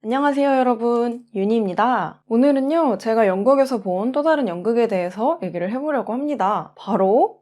안녕하세요 여러분, 윤희입니다. 오늘은요 제가 연극에서 본 또 다른 연극에 대해서 얘기를 해보려고 합니다. 바로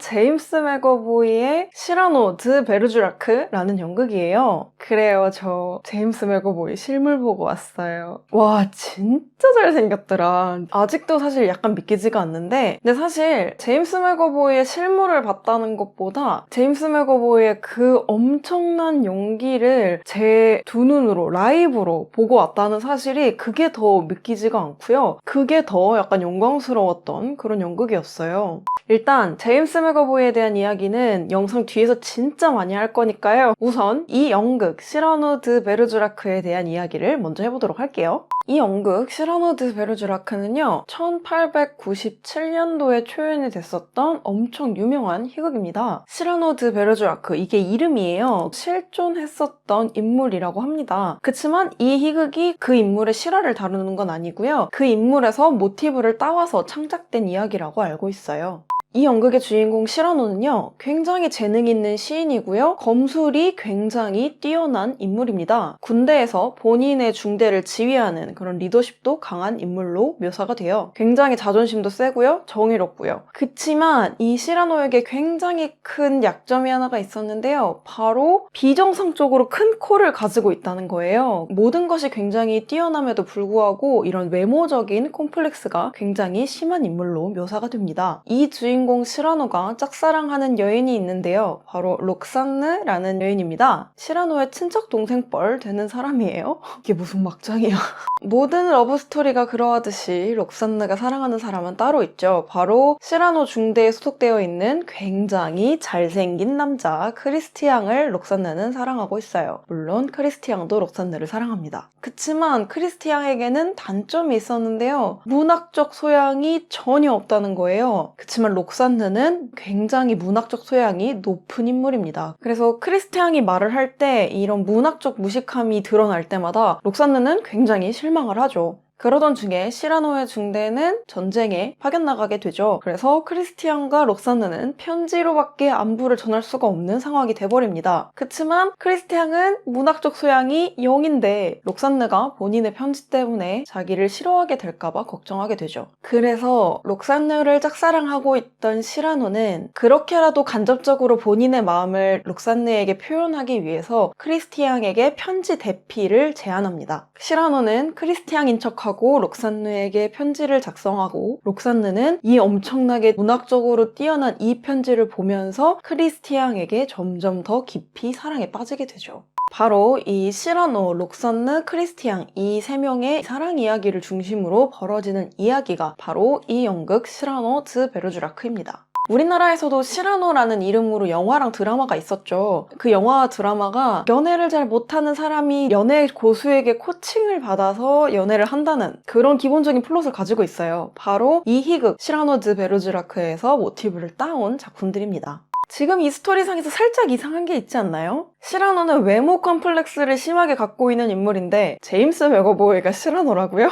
제임스 맥어보이의 시라노 드 베르주라크라는 연극이에요. 그래요, 저 제임스 맥어보이 실물 보고 왔어요. 와, 진짜 잘생겼더라. 아직도 사실 약간 믿기지가 않는데, 근데 사실 제임스 맥어보이의 실물을 봤다는 것보다 제임스 맥어보이의 그 엄청난 용기를 제 두 눈으로 라이브로 보고 왔다는 사실이 그게 더 믿기지가 않고요. 그게 더 약간 영광스러웠던 그런 연극이었어요. 일단 제임스 맥어보이에 대한 이야기는 영상 뒤에서 진짜 많이 할 거니까요. 우선 이 연극 시라노 드 베르주라크에 대한 이야기를 먼저 해보도록 할게요. 이 연극 시라노 드 베르주라크는요 1897년도에 초연이 됐었던 엄청 유명한 희극입니다. 시라노 드 베르주라크, 이게 이름이에요. 실존했었던 인물이라고 합니다. 그치만 이 희극이 그 인물의 실화를 다루는 건 아니고요, 그 인물에서 모티브를 따와서 창작된 이야기라고 알고 있어요. 이 연극의 주인공 시라노는요 굉장히 재능 있는 시인이고요, 검술이 굉장히 뛰어난 인물입니다. 군대에서 본인의 중대를 지휘하는 그런 리더십도 강한 인물로 묘사가 돼요. 굉장히 자존심도 세고요, 정의롭고요. 그치만 이 시라노에게 굉장히 큰 약점이 하나가 있었는데요, 바로 비정상적으로 큰 코를 가지고 있다는 거예요. 모든 것이 굉장히 뛰어남에도 불구하고 이런 외모적인 콤플렉스가 굉장히 심한 인물로 묘사가 됩니다. 이 주인공 시라노가 짝사랑하는 여인이 있는데요, 바로 록산느라는 여인입니다. 시라노의 친척 동생뻘 되는 사람이에요. 이게 무슨 막장이야. 모든 러브스토리가 그러하듯이 록산느가 사랑하는 사람은 따로 있죠. 바로 시라노 중대에 소속되어 있는 굉장히 잘생긴 남자 크리스티앙을 록산느는 사랑하고 있어요. 물론 크리스티앙도 록산느를 사랑합니다. 그치만 크리스티앙에게는 단점이 있었는데요, 문학적 소양이 전혀 없다는 거예요. 그치만 록산느는 굉장히 문학적 소양이 높은 인물입니다. 그래서 크리스티앙이 말을 할 때 이런 문학적 무식함이 드러날 때마다 록산느는 굉장히 실망을 하죠. 그러던 중에 시라노의 중대는 전쟁에 파견나가게 되죠. 그래서 크리스티앙과 록산느는 편지로밖에 안부를 전할 수가 없는 상황이 돼버립니다. 그치만 크리스티앙은 문학적 소양이 0인데 록산느가 본인의 편지 때문에 자기를 싫어하게 될까봐 걱정하게 되죠. 그래서 록산느를 짝사랑하고 있던 시라노는 그렇게라도 간접적으로 본인의 마음을 록산느에게 표현하기 위해서 크리스티앙에게 편지 대피를 제안합니다. 시라노는 크리스티앙인 척하고 록산느에게 편지를 작성하고, 록산느는 이 엄청나게 문학적으로 뛰어난 이 편지를 보면서 크리스티앙에게 점점 더 깊이 사랑에 빠지게 되죠. 바로 이 시라노, 록산느, 크리스티앙, 이 세 명의 사랑 이야기를 중심으로 벌어지는 이야기가 바로 이 연극 시라노 드 베르주라크입니다. 우리나라에서도 시라노라는 이름으로 영화랑 드라마가 있었죠. 그 영화와 드라마가 연애를 잘 못하는 사람이 연애 고수에게 코칭을 받아서 연애를 한다는 그런 기본적인 플롯을 가지고 있어요. 바로 이 희극 시라노 드 베르주라크에서 모티브를 따온 작품들입니다. 지금 이 스토리상에서 살짝 이상한 게 있지 않나요? 시라노는 외모 컴플렉스를 심하게 갖고 있는 인물인데 제임스 맥어보이가 시라노라고요?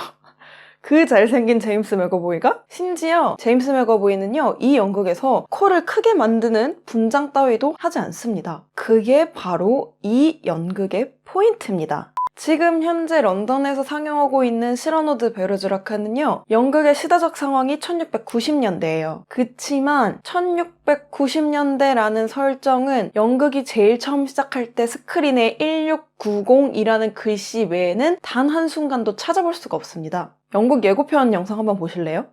그 잘생긴 제임스 맥어보이가? 심지어 제임스 맥어보이는요 이 연극에서 코를 크게 만드는 분장 따위도 하지 않습니다. 그게 바로 이 연극의 포인트입니다. 지금 현재 런던에서 상영하고 있는 시라노 드 베르주라크는요 연극의 시대적 상황이 1690년대예요. 그치만 1690년대라는 설정은 연극이 제일 처음 시작할 때 스크린에 1690이라는 글씨 외에는 단 한순간도 찾아볼 수가 없습니다. 연극 예고편 영상 한번 보실래요?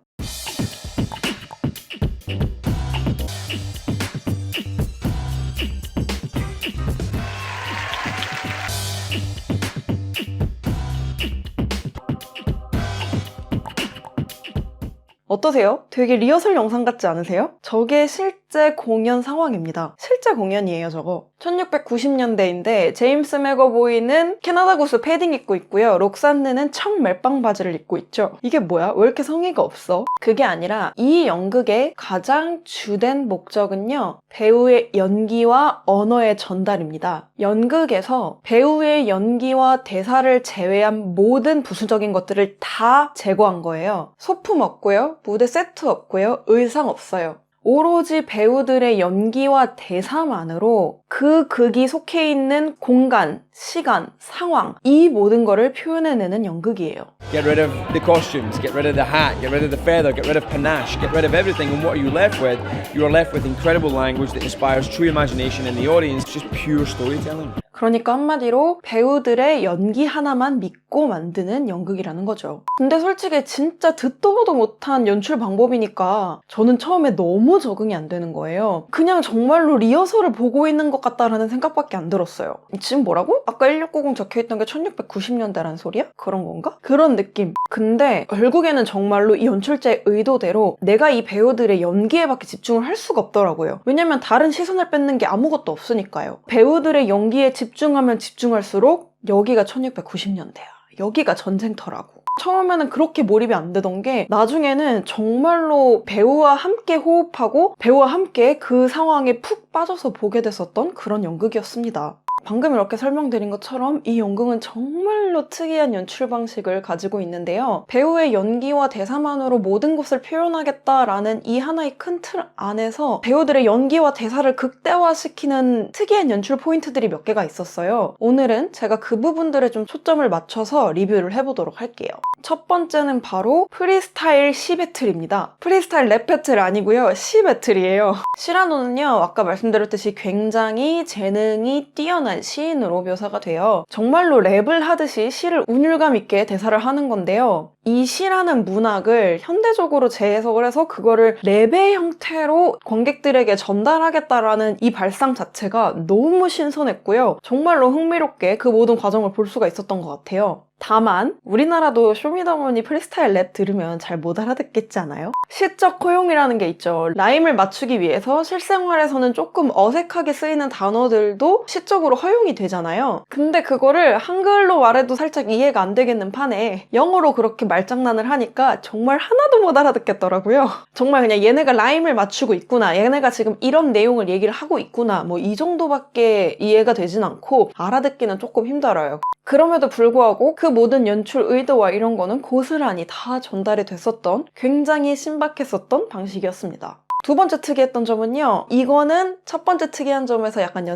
어떠세요? 되게 리허설 영상 같지 않으세요? 저게 실제 공연 상황입니다. 실제 공연이에요, 저거. 1690년대인데 제임스 맥어보이는 캐나다 구스 패딩 입고 있고요. 록산느는 청 멜빵 바지를 입고 있죠. 이게 뭐야? 왜 이렇게 성의가 없어? 그게 아니라 이 연극의 가장 주된 목적은요, 배우의 연기와 언어의 전달입니다. 연극에서 배우의 연기와 대사를 제외한 모든 부수적인 것들을 다 제거한 거예요. 소품 없고요, 무대 세트 없고요, 의상 없어요. 오로지 배우들의 연기와 대사만으로 그 극이 속해 있는 공간, 시간, 상황, 이 모든 거를 표현해내는 연극이에요. Get rid of the costumes, get rid of the hat, get rid of the feather, get rid of panache, get rid of everything, and what are you left with? You are left with incredible language that inspires true imagination in the audience, just pure storytelling. 그러니까 한마디로 배우들의 연기 하나만 믿고 만드는 연극이라는 거죠. 근데 솔직히 진짜 듣도 보도 못한 연출 방법이니까 저는 처음에 너무 적응이 안 되는 거예요. 그냥 정말로 리허설을 보고 있는 것 같다라는 생각밖에 안 들었어요. 지금 뭐라고? 아까 1690 적혀있던 게 1690년대란 소리야? 그런 건가? 그런 느낌. 근데 결국에는 정말로 이 연출자의 의도대로 내가 이 배우들의 연기에밖에 집중을 할 수가 없더라고요. 왜냐면 다른 시선을 뺏는 게 아무것도 없으니까요. 배우들의 연기에 집중하면 집중할수록 여기가 1690년대야. 여기가 전쟁터라고. 처음에는 그렇게 몰입이 안 되던 게 나중에는 정말로 배우와 함께 호흡하고 배우와 함께 그 상황에 푹 빠져서 보게 됐었던 그런 연극이었습니다. 방금 이렇게 설명드린 것처럼 이 연극은 정말로 특이한 연출 방식을 가지고 있는데요. 배우의 연기와 대사만으로 모든 것을 표현하겠다라는 이 하나의 큰 틀 안에서 배우들의 연기와 대사를 극대화시키는 특이한 연출 포인트들이 몇 개가 있었어요. 오늘은 제가 그 부분들에 좀 초점을 맞춰서 리뷰를 해보도록 할게요. 첫 번째는 바로 프리스타일 시 배틀입니다. 프리스타일 랩 배틀 아니고요. 시 배틀이에요. 시라노는요, 아까 말씀드렸듯이 굉장히 재능이 뛰어난 시인으로 묘사가 돼요. 정말로 랩을 하듯이 시를 운율감 있게 대사를 하는 건데요. 이 시라는 문학을 현대적으로 재해석을 해서 그거를 랩의 형태로 관객들에게 전달하겠다라는 이 발상 자체가 너무 신선했고요. 정말로 흥미롭게 그 모든 과정을 볼 수가 있었던 것 같아요. 다만 우리나라도 쇼미더머니 프리스타일 랩 들으면 잘 못 알아듣겠지 않아요? 시적 허용이라는 게 있죠. 라임을 맞추기 위해서 실생활에서는 조금 어색하게 쓰이는 단어들도 시적으로 허용이 되잖아요. 근데 그거를 한글로 말해도 살짝 이해가 안 되겠는 판에 영어로 그렇게 말장난을 하니까 정말 하나도 못 알아듣겠더라고요. 정말 그냥 얘네가 라임을 맞추고 있구나, 얘네가 지금 이런 내용을 얘기를 하고 있구나, 뭐 이 정도밖에 이해가 되진 않고 알아듣기는 조금 힘들어요. 그럼에도 불구하고 그 모든 연출 의도와 이런 거는 고스란히 다 전달이 됐었던 굉장히 신박했었던 방식이었습니다. 두 번째 특이했던 점은요. 이거는 첫 번째 특이한 점에서 약간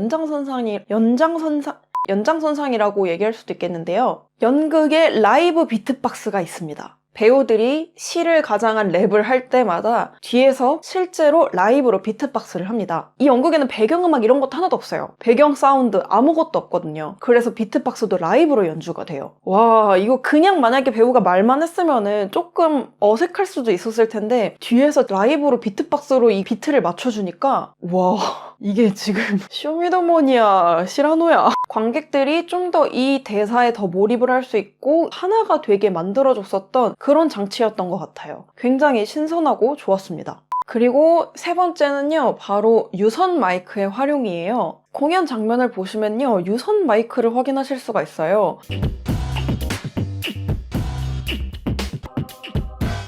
연장선상이라고 얘기할 수도 있겠는데요. 연극에 라이브 비트박스가 있습니다. 배우들이 시를 가장한 랩을 할 때마다 뒤에서 실제로 라이브로 비트박스를 합니다. 이 연극에는 배경음악 이런 것도 하나도 없어요. 배경 사운드 아무것도 없거든요. 그래서 비트박스도 라이브로 연주가 돼요. 와, 이거 그냥 만약에 배우가 말만 했으면은 조금 어색할 수도 있었을 텐데 뒤에서 라이브로 비트박스로 이 비트를 맞춰주니까 와, 이게 지금 쇼미더머니야, 시라노야. 관객들이 좀 더 이 대사에 더 몰입을 할 수 있고 하나가 되게 만들어줬었던 그런 장치였던 것 같아요. 굉장히 신선하고 좋았습니다. 그리고 세 번째는요, 바로 유선 마이크의 활용이에요. 공연 장면을 보시면요, 유선 마이크를 확인하실 수가 있어요.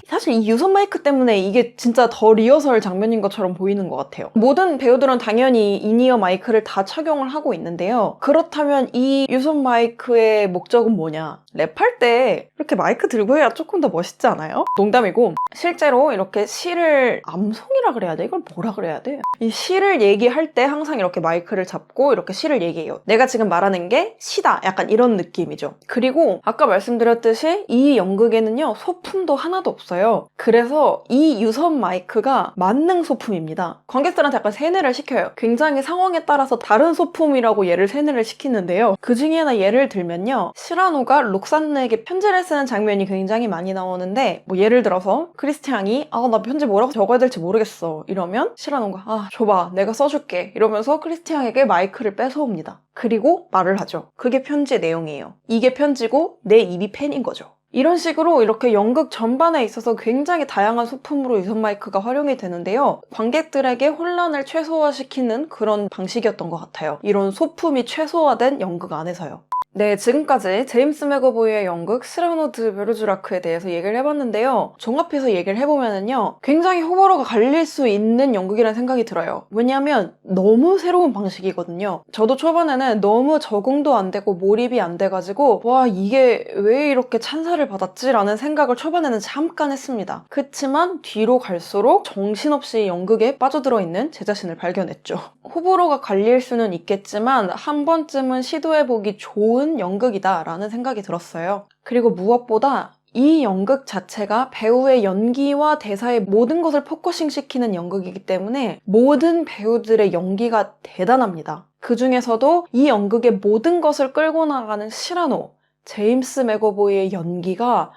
사실 이 유선 마이크 때문에 이게 진짜 더 리허설 장면인 것처럼 보이는 것 같아요. 모든 배우들은 당연히 인이어 마이크를 다 착용을 하고 있는데요. 그렇다면 이 유선 마이크의 목적은 뭐냐? 랩할 때 이렇게 마이크 들고 해야 조금 더 멋있지 않아요? 농담이고, 실제로 이렇게 시를 암송이라 그래야 돼? 이걸 뭐라 그래야 돼? 이 시를 얘기할 때 항상 이렇게 마이크를 잡고 이렇게 시를 얘기해요. 내가 지금 말하는 게 시다, 약간 이런 느낌이죠. 그리고 아까 말씀드렸듯이 이 연극에는요, 소품도 하나도 없어요. 그래서 이 유선 마이크가 만능 소품입니다. 관객들한테 약간 세뇌를 시켜요. 굉장히 상황에 따라서 다른 소품이라고 얘를 세뇌를 시키는데요. 그 중에 하나 예를 들면요, 시라노가 록산느에게 편지를 쓰는 장면이 굉장히 많이 나오는데, 뭐 예를 들어서 크리스티앙이 나 편지 뭐라고 적어야 될지 모르겠어 이러면 시라노가 줘봐, 내가 써줄게 이러면서 크리스티앙에게 마이크를 뺏어옵니다. 그리고 말을 하죠. 그게 편지의 내용이에요. 이게 편지고 내 입이 펜인 거죠. 이런 식으로 이렇게 연극 전반에 있어서 굉장히 다양한 소품으로 유선 마이크가 활용이 되는데요. 관객들에게 혼란을 최소화시키는 그런 방식이었던 것 같아요. 이런 소품이 최소화된 연극 안에서요. 네, 지금까지 제임스 맥어보이의 연극 시라노 드 베르주라크에 대해서 얘기를 해봤는데요. 종합해서 얘기를 해보면은요, 굉장히 호불호가 갈릴 수 있는 연극이라는 생각이 들어요. 왜냐하면 너무 새로운 방식이거든요. 저도 초반에는 너무 적응도 안 되고 몰입이 안 돼가지고 와, 이게 왜 이렇게 찬사를 상처를 받았지라는 생각을 초반에는 잠깐 했습니다. 그치만 뒤로 갈수록 정신없이 연극에 빠져들어 있는 제 자신을 발견했죠. 호불호가 갈릴 수는 있겠지만 한 번쯤은 시도해보기 좋은 연극이다라는 생각이 들었어요. 그리고 무엇보다 이 연극 자체가 배우의 연기와 대사의 모든 것을 포커싱 시키는 연극이기 때문에 모든 배우들의 연기가 대단합니다. 그 중에서도 이 연극의 모든 것을 끌고 나가는 시라노, 제임스 맥어보이의 연기가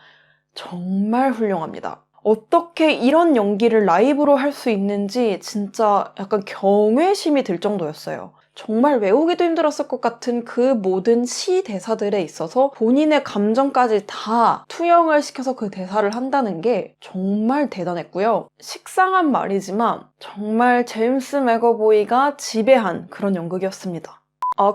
정말 훌륭합니다. 어떻게 이런 연기를 라이브로 할 수 있는지 진짜 약간 경외심이 들 정도였어요. 정말 외우기도 힘들었을 것 같은 그 모든 시 대사들에 있어서 본인의 감정까지 다 투영을 시켜서 그 대사를 한다는 게 정말 대단했고요. 식상한 말이지만 정말 제임스 맥어보이가 지배한 그런 연극이었습니다.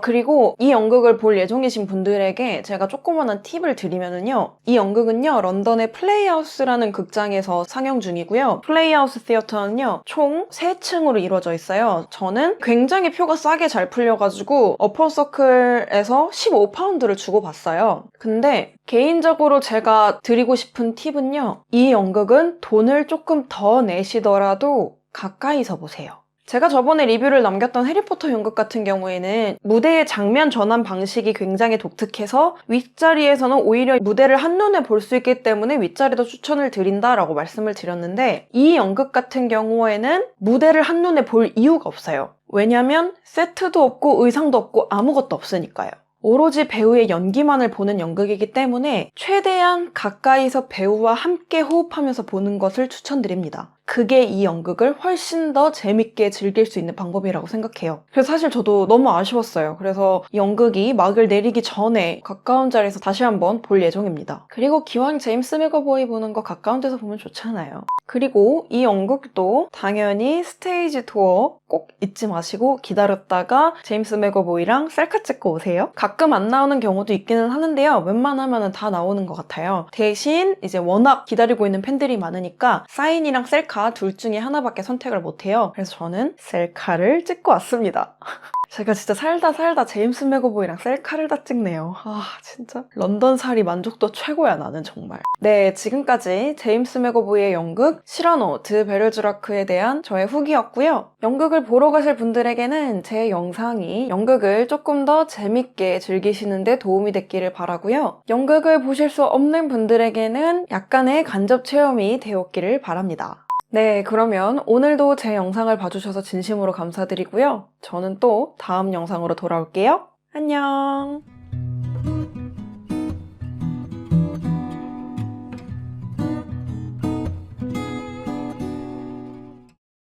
그리고 이 연극을 볼 예정이신 분들에게 제가 조그마한 팁을 드리면은요. 이 연극은요, 런던의 플레이하우스라는 극장에서 상영 중이고요. 플레이하우스 시어터는요, 총 3층으로 이루어져 있어요. 저는 굉장히 표가 싸게 잘 풀려가지고 어퍼서클에서 15파운드를 주고 봤어요. 근데 개인적으로 제가 드리고 싶은 팁은요. 이 연극은 돈을 조금 더 내시더라도 가까이서 보세요. 제가 저번에 리뷰를 남겼던 해리포터 연극 같은 경우에는 무대의 장면 전환 방식이 굉장히 독특해서 윗자리에서는 오히려 무대를 한눈에 볼 수 있기 때문에 윗자리도 추천을 드린다라고 말씀을 드렸는데 이 연극 같은 경우에는 무대를 한눈에 볼 이유가 없어요. 왜냐면 세트도 없고 의상도 없고 아무것도 없으니까요. 오로지 배우의 연기만을 보는 연극이기 때문에 최대한 가까이서 배우와 함께 호흡하면서 보는 것을 추천드립니다. 그게 이 연극을 훨씬 더 재밌게 즐길 수 있는 방법이라고 생각해요. 그래서 사실 저도 너무 아쉬웠어요. 그래서 이 연극이 막을 내리기 전에 가까운 자리에서 다시 한번 볼 예정입니다. 그리고 기왕 제임스 맥어보이 보는 거 가까운 데서 보면 좋잖아요. 그리고 이 연극도 당연히 스테이지 투어 꼭 잊지 마시고 기다렸다가 제임스 맥어보이랑 셀카 찍고 오세요. 가끔 안 나오는 경우도 있기는 하는데요. 웬만하면 다 나오는 것 같아요. 대신 이제 워낙 기다리고 있는 팬들이 많으니까 사인이랑 셀카 둘 중에 하나밖에 선택을 못해요. 그래서 저는 셀카를 찍고 왔습니다. 제가 진짜 살다 제임스 맥어보이랑 셀카를 다 찍네요. 진짜 런던살이 만족도 최고야 나는 정말. 네, 지금까지 제임스 맥어보이의 연극 시라노 드 베르주라크에 대한 저의 후기였고요. 연극을 보러 가실 분들에게는 제 영상이 연극을 조금 더 재밌게 즐기시는 데 도움이 됐기를 바라고요. 연극을 보실 수 없는 분들에게는 약간의 간접 체험이 되었기를 바랍니다. 네, 그러면 오늘도 제 영상을 봐주셔서 진심으로 감사드리고요. 저는 또 다음 영상으로 돌아올게요. 안녕!